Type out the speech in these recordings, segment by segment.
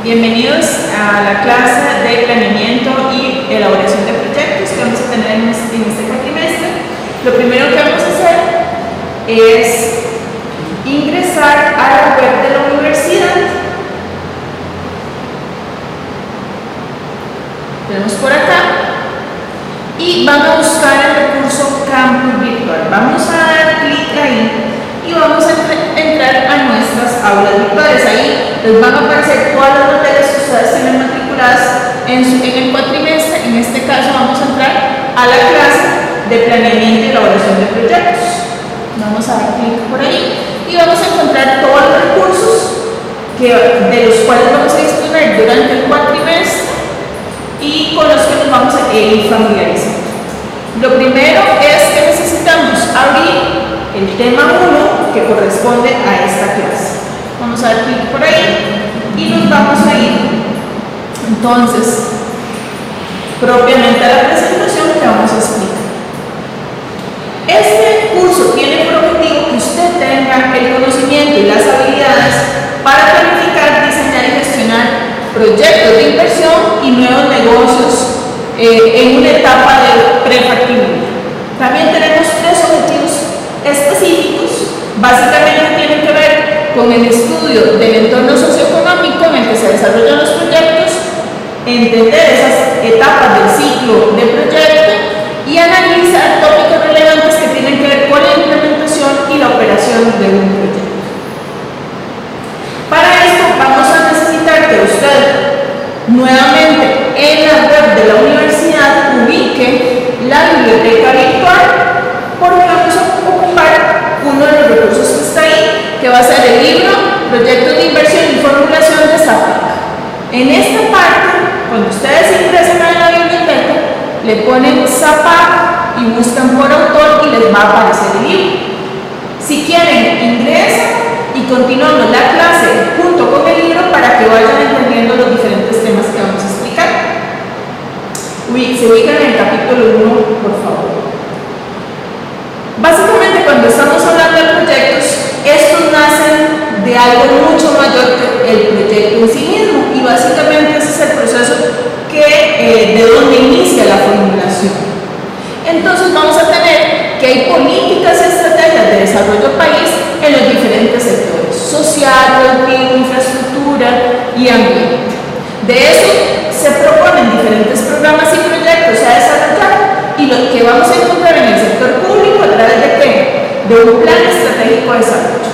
Bienvenidos a la clase de planeamiento y elaboración de proyectos que vamos a tener en este cuatrimestre. Lo primero que vamos a hacer es ingresar a la web de la universidad. Tenemos por acá y van a buscar el recurso Campus Virtual. Vamos a dar clic ahí y vamos a entrar a nuestras aulas virtuales. Ahí les van a aparecer todas las materias que ustedes tienen matriculadas en el cuatrimestre. En este caso vamos a entrar a la clase de planeamiento y elaboración de proyectos. Vamos a dar clic por ahí y vamos a encontrar todos los recursos de los cuales vamos a disponer durante el cuatrimestre y con los que nos vamos a ir familiarizando. Lo primero es que necesitamos abrir el tema 1 que corresponde a esta clase. Vamos a dar clic por ahí y nos vamos a ir entonces propiamente a la presentación que vamos a explicar. Este curso tiene por objetivo que usted tenga el conocimiento y las habilidades para planificar, diseñar y gestionar proyectos de inversión y nuevos negocios en una etapa de prefactibilidad. También tenemos 3 objetivos específicos. Básicamente tienen que ver con el estudio del entorno socioeconómico en el que se desarrollan los proyectos, entender esas etapas del ciclo de proyecto y analizar tópicos relevantes que tienen que ver con la implementación y la operación de un proyecto. Para esto vamos a necesitar que usted nuevamente en la web de la universidad ubique la biblioteca virtual, porque vamos a ocupar uno de los recursos que está ahí, que va a ser el libro Proyectos de Inversión y Formulación de SAPAC. En esta parte, cuando ustedes ingresan a la biblioteca, le ponen SAPAC y buscan por autor y les va a aparecer el libro. Si quieren, ingresan y continuamos la clase junto con el libro para que vayan entendiendo los diferentes temas que vamos a explicar. Se ubican en el capítulo 1, por favor. Básicamente, cuando estamos hablando de proyectos, estos nacen de algo mucho mayor que el proyecto en sí mismo, y básicamente ese es el proceso de donde inicia la formulación. Entonces vamos a tener que hay políticas y estrategias de desarrollo país en los diferentes sectores: social, productivo, infraestructura y ambiente. De eso se proponen diferentes programas y proyectos a desarrollar, y lo que vamos a encontrar en el sector público a través de ¿qué? De un plan estratégico de desarrollo.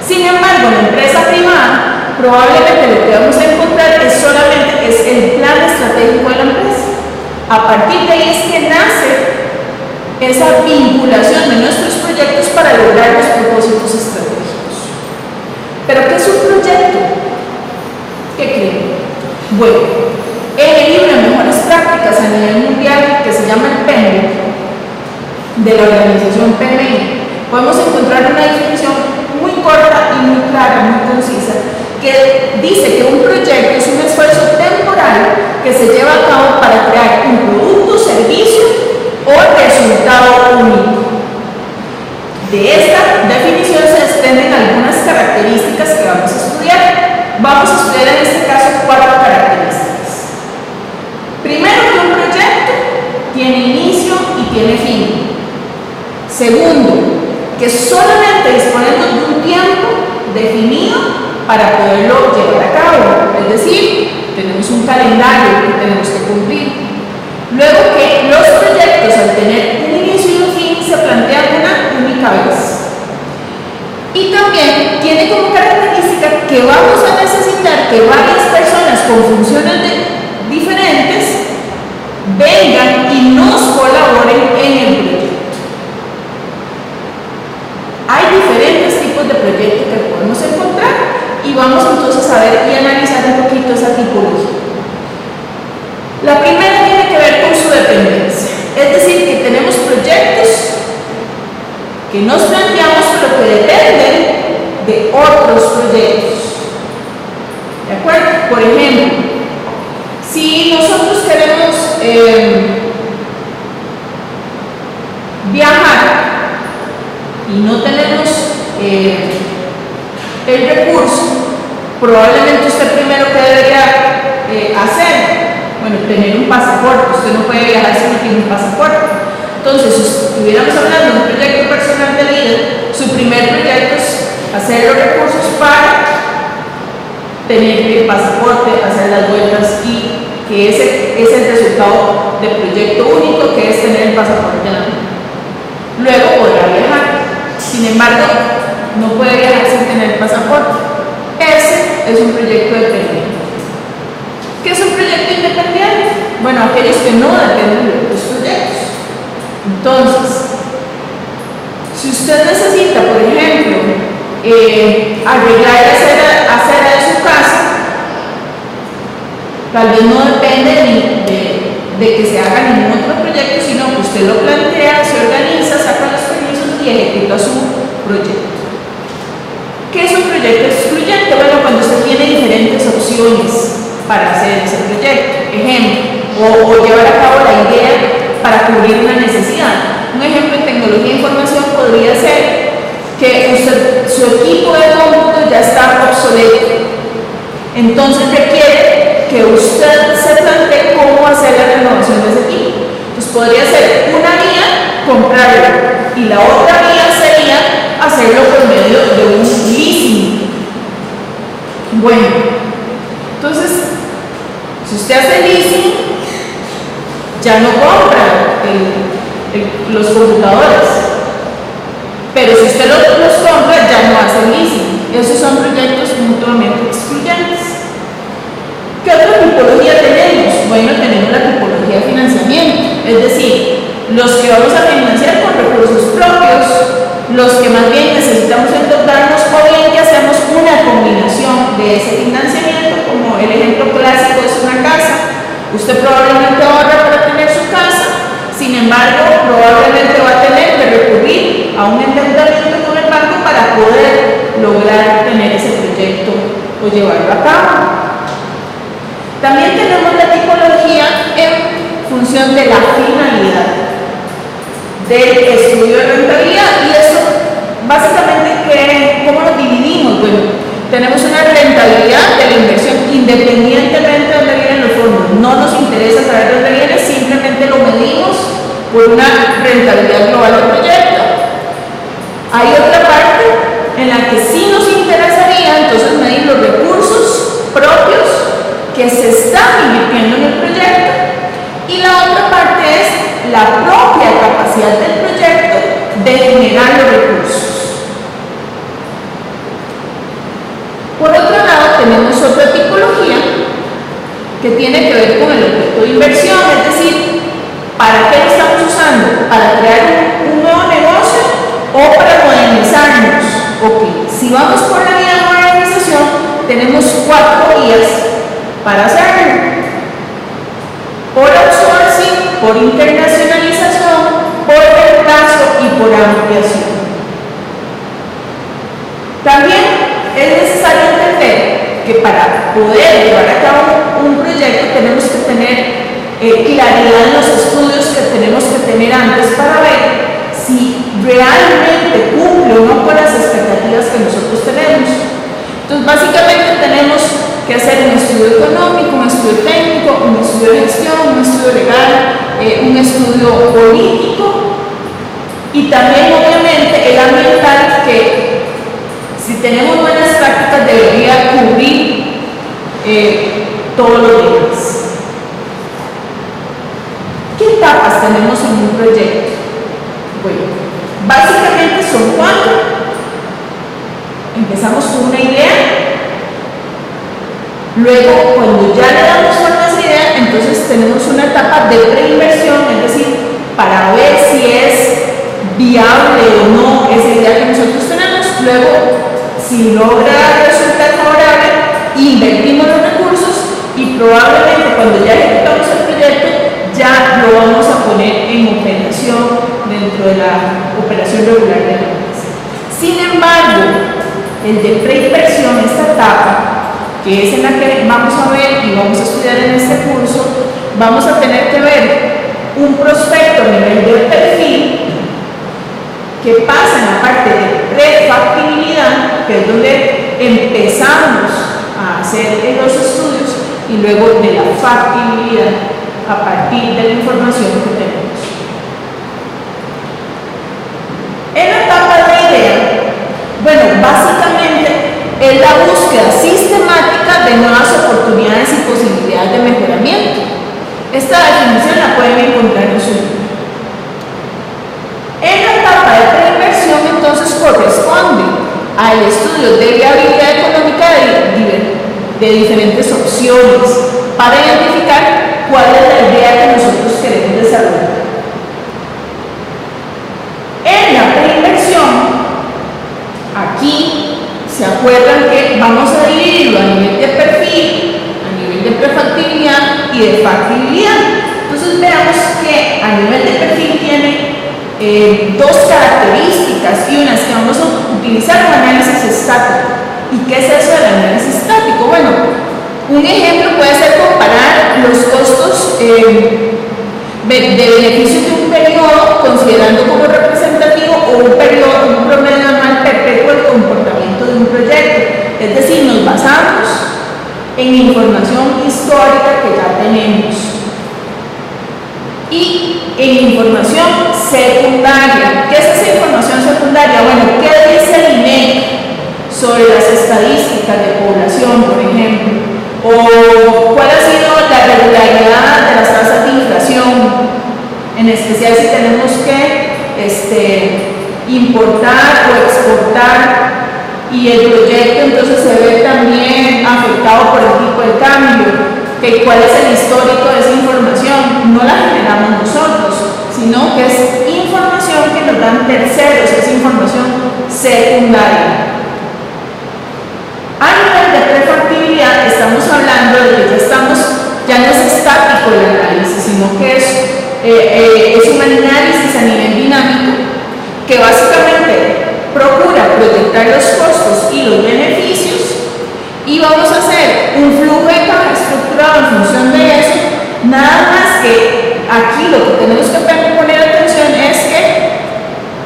Sin embargo, en la empresa privada, probablemente lo que vamos a encontrar solamente es el plan estratégico de la empresa. A partir de ahí es que nace esa vinculación de nuestros proyectos para lograr los propósitos estratégicos. ¿Pero qué es un proyecto? ¿Qué creen? Bueno, en el libro de Mejores Prácticas a nivel mundial, que se llama el PMI, de la organización PMI, podemos encontrar una definición muy corta y muy clara, muy concisa, que dice que un proyecto es un esfuerzo temporal que se lleva a cabo para crear un producto, servicio o resultado único. De esta definición se desprenden algunas características que vamos a estudiar. Vamos a estudiar en este caso 4 características. Primero, que un proyecto tiene inicio y tiene fin. Segundo, que solamente disponemos de un tiempo definido para poderlo llevar a cabo, es decir, tenemos un calendario que tenemos que cumplir. Luego, que los proyectos, al tener un inicio y un fin, se plantean una única vez. Y también tiene como característica que vamos a necesitar que varias personas con funciones diferentes vengan y nos colaboren en el proyecto. Hay diferentes tipos de proyectos que podemos encontrar y vamos entonces a ver y analizar un poquito esa tipología. La primera tiene que ver con su dependencia, es decir, que tenemos proyectos que nos planteamos pero que dependen de otros proyectos. ¿De acuerdo? Por ejemplo, si nosotros queremos viajar y no tenemos el recurso probablemente usted primero que debería hacer, bueno, tener un pasaporte. Usted no puede viajar si no tiene un pasaporte. Entonces, si estuviéramos hablando de un proyecto personal de vida, su primer proyecto es hacer los recursos para tener el pasaporte, hacer las vueltas, y que ese es el resultado del proyecto único, que es tener el pasaporte en la mano. Luego podrá viajar. Sin embargo, no puede viajar sin tener el pasaporte. Ese es un proyecto dependiente. ¿Qué es un proyecto independiente? Bueno, aquellos que no dependen de los proyectos. Entonces, si usted necesita, por ejemplo, arreglar la acera de su casa, tal vez no depende de que se haga ningún otro proyecto, sino que usted lo plantea, se organiza, saca los permisos y ejecuta su proyecto. ¿Qué es un proyecto excluyente? Bueno, cuando usted tiene diferentes opciones para hacer ese proyecto, ejemplo, o llevar a cabo la idea para cubrir una necesidad. Un ejemplo en tecnología de información podría ser que su equipo de cómputo ya está obsoleto, entonces requiere que usted se plantee cómo hacer la renovación de ese equipo. Entonces podría ser una vía, comprarlo, y la otra vía sería hacerlo por medio de un leasing. Bueno, entonces, si usted hace leasing, ya no compra los computadores, pero si usted los compra, ya no hace leasing. Esos son proyectos mutuamente excluyentes. ¿Qué otra tipología tenemos? Bueno, tenemos la tipología de financiamiento, es decir, los que vamos a financiar con recursos propios, los que más bien necesitamos endeudarnos, o bien que hacemos una combinación de ese financiamiento, como el ejemplo clásico es una casa. Usted probablemente ahorra para tener su casa, sin embargo, probablemente va a tener que recurrir a un endeudamiento con el banco para poder lograr tener ese proyecto o llevarlo a cabo. También tenemos la tipología en función de la finalidad del estudio de rentabilidad, y eso básicamente, ¿cómo lo dividimos? Bueno, tenemos una rentabilidad de la inversión independientemente de dónde vienen los fondos. No nos interesa saber dónde viene, simplemente lo medimos por una rentabilidad global del proyecto. Hay otra parte en la que sí nos interesaría entonces medir los recursos propios que se están invirtiendo en el proyecto, y la otra parte es la propia capacidad del proyecto de generar los recursos. Por otro lado, tenemos otra tipología que tiene que ver con el objeto de inversión, es decir, ¿para qué lo estamos usando? ¿Para crear un nuevo negocio o para modernizarnos? Ok, si vamos por la vía de modernización, tenemos 4 vías para hacerlo: por outsourcing, por internacionalización, por reemplazo y por ampliación. También es necesario entender que para poder llevar a cabo un proyecto tenemos que tener claridad en los estudios que tenemos que tener antes para ver si realmente cumple o no con las expectativas que nosotros tenemos. Entonces, básicamente tenemos que hacer un estudio económico, un estudio técnico, un estudio de gestión, un estudio legal, un estudio político, y también obviamente el ambiental, que si tenemos buenas prácticas debería cubrir todos los niveles. ¿Qué etapas tenemos en un proyecto? Bueno, básicamente son 4. Empezamos con una idea, luego cuando ya le damos forma a esa idea, entonces tenemos una etapa de preinversión, es decir, para ver si es viable o no esa idea que nosotros tenemos. Luego, si logra resultar favorable, invertimos los recursos, y probablemente cuando ya ejecutamos el proyecto ya lo vamos a poner en operación dentro de la operación regular de la empresa. Sin embargo, el de preinversión, esta etapa, que es en la que vamos a ver y vamos a estudiar en este curso, vamos a tener que ver un prospecto a nivel de perfil que pasa en la parte de prefactibilidad, que es donde empezamos hacer los estudios y luego de la factibilidad a partir de la información que tenemos. En la etapa de la idea, bueno, básicamente es la búsqueda sistemática de nuevas oportunidades y posibilidades de mejoramiento. Esta definición la pueden encontrar en su libro. En la etapa de preinversión, entonces, corresponde al estudio de viabilidad económica de diferentes opciones para identificar cuál es la idea que nosotros queremos desarrollar. En la preinversión, aquí se acuerdan que vamos a dividirlo a nivel de perfil, a nivel de prefactibilidad y de factibilidad. Entonces veamos que a nivel de perfil tiene dos características y unas que vamos a utilizar un análisis estático. ¿Y qué es eso del análisis estático? Bueno, un ejemplo puede ser comparar los costos de beneficios de un periodo considerando como representativo o un periodo, un promedio anual perpetuo del comportamiento de un proyecto. Es decir, nos basamos en información histórica que ya tenemos y en información secundaria. ¿Qué es esa información secundaria? Bueno, ¿qué dice el INEC sobre las estadísticas de población, por ejemplo? ¿O cuál ha sido la regularidad de las tasas de inflación? En especial si tenemos que importar o exportar y el proyecto entonces se ve también afectado por el tipo de cambio. ¿Cuál es el histórico de esa información? No la generamos nosotros, sino que es información que nos dan terceros, es información secundaria. A nivel de prefactibilidad estamos hablando de que ya no es estático el análisis, sino que es un análisis a nivel dinámico que básicamente procura proyectar los costos y los beneficios y vamos a hacer un flujo de caja estructurado en función de eso. Nada más que aquí lo que tenemos que poner atención es que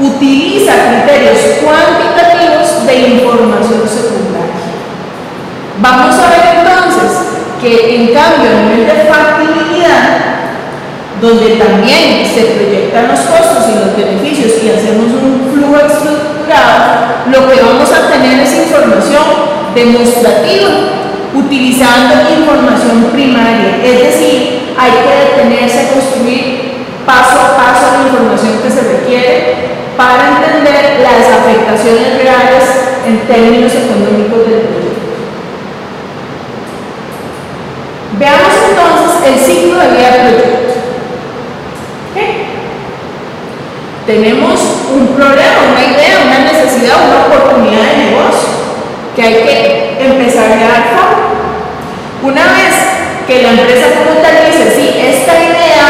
utiliza criterios cuantitativos de información secundaria. Vamos a ver entonces que en cambio a nivel de factibilidad, donde también se proyectan los costos y los beneficios y hacemos un flujo estructurado, lo que vamos a tener es información demostrativa utilizando información primaria, es decir, hay que detenerse a construir paso a paso la información que se requiere para entender las afectaciones reales en términos económicos del proyecto. Veamos entonces el ciclo de vida del proyecto. Tenemos un problema, una idea, una necesidad, una oportunidad de negocio que hay que empezar a dar forma. Una vez que la empresa como tal dice, sí, esta idea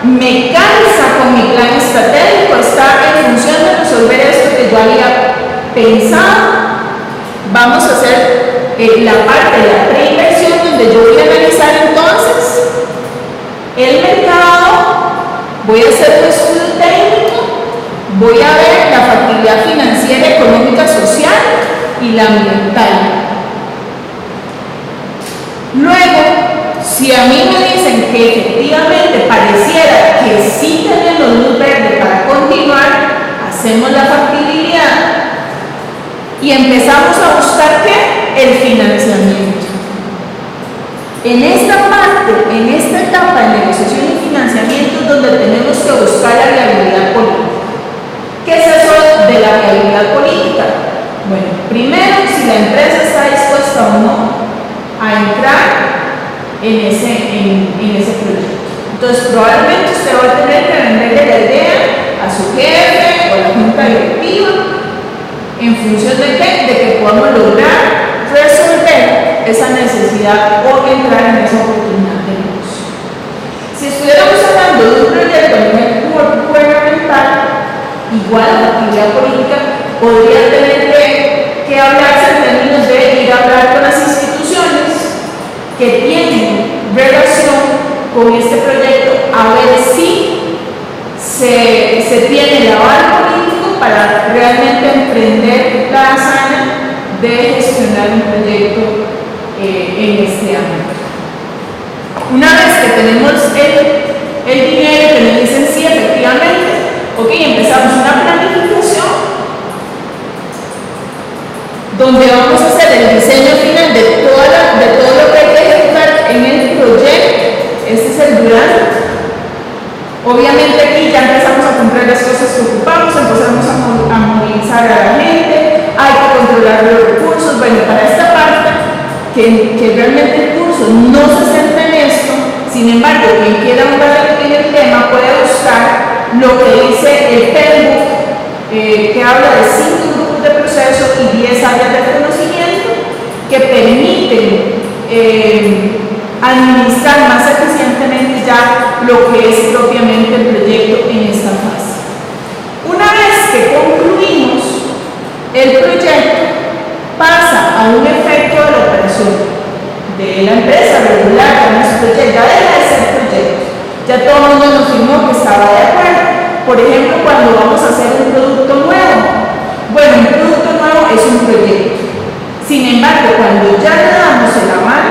me calza con mi plan estratégico, está en función de resolver esto que yo había pensado, vamos a hacer la parte de la preinversión donde yo voy a analizar entonces el mercado, voy a hacer un estudio técnico, voy a ver la factibilidad financiera, económica, social y la ambiental. Luego, si a mí me dicen que efectivamente pareciera que sí tenemos luz verde para continuar, hacemos la factibilidad y empezamos a buscar ¿qué? El financiamiento. En esta parte, en esta etapa de negociación y financiamiento es donde tenemos que buscar la viabilidad política. ¿Qué es eso de la viabilidad política? Bueno, primero, si la empresa está dispuesta o no a entrar en ese proyecto. Entonces, probablemente usted va a tener que venderle la idea a su jefe o a la junta directiva en función de qué, de que podamos lograr resolver esa necesidad o entrar en esa oportunidad de negocio. Si estuviéramos hablando de un proyecto a nivel gubernamental, igual la actividad política podría tener que hablarse en términos de ir a hablar con las instituciones que tienen relación con este proyecto a ver si se tiene el aval político para realmente emprender la hazaña de gestionar un proyecto en este ámbito. Una vez que tenemos el dinero, que nos dicen sí, efectivamente, ok, empezamos una planificación donde vamos a hacer el diseño final de todo lo que hay que ejecutar en el proyecto. Este es el durante. Obviamente aquí ya empezamos a comprar las cosas que ocupamos, empezamos a movilizar a la gente, hay que controlar los recursos. Bueno, para esta parte, que realmente el curso no se centra en esto, sin embargo, quien quiera hablar en el tema puede buscar lo que dice el PENBOK, que habla de 5 grupos de proceso y 10 áreas de conocimiento que permiten administrar más eficientemente ya lo que es propiamente el proyecto en esta fase. Una vez que concluimos el proyecto, pasa a un efecto de la operación de la empresa regular, ya deja de ser proyecto. Ya todo el mundo nos firmó que estaba de acuerdo. Por ejemplo, cuando vamos a hacer un producto nuevo. Bueno, un producto nuevo es un proyecto. Sin embargo, cuando ya le damos el aval,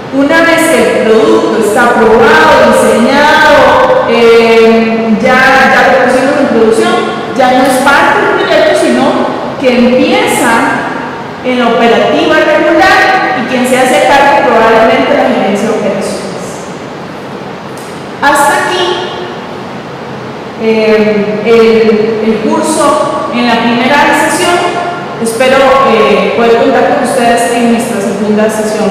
una vez que el producto está aprobado, diseñado, ya lo pusimos en producción, ya no es parte del proyecto, sino que empieza en la operativa regular y quien se hace cargo probablemente la gerencia de operaciones. Hasta aquí el curso en la primera sesión. Espero poder contar con ustedes en nuestra segunda sesión.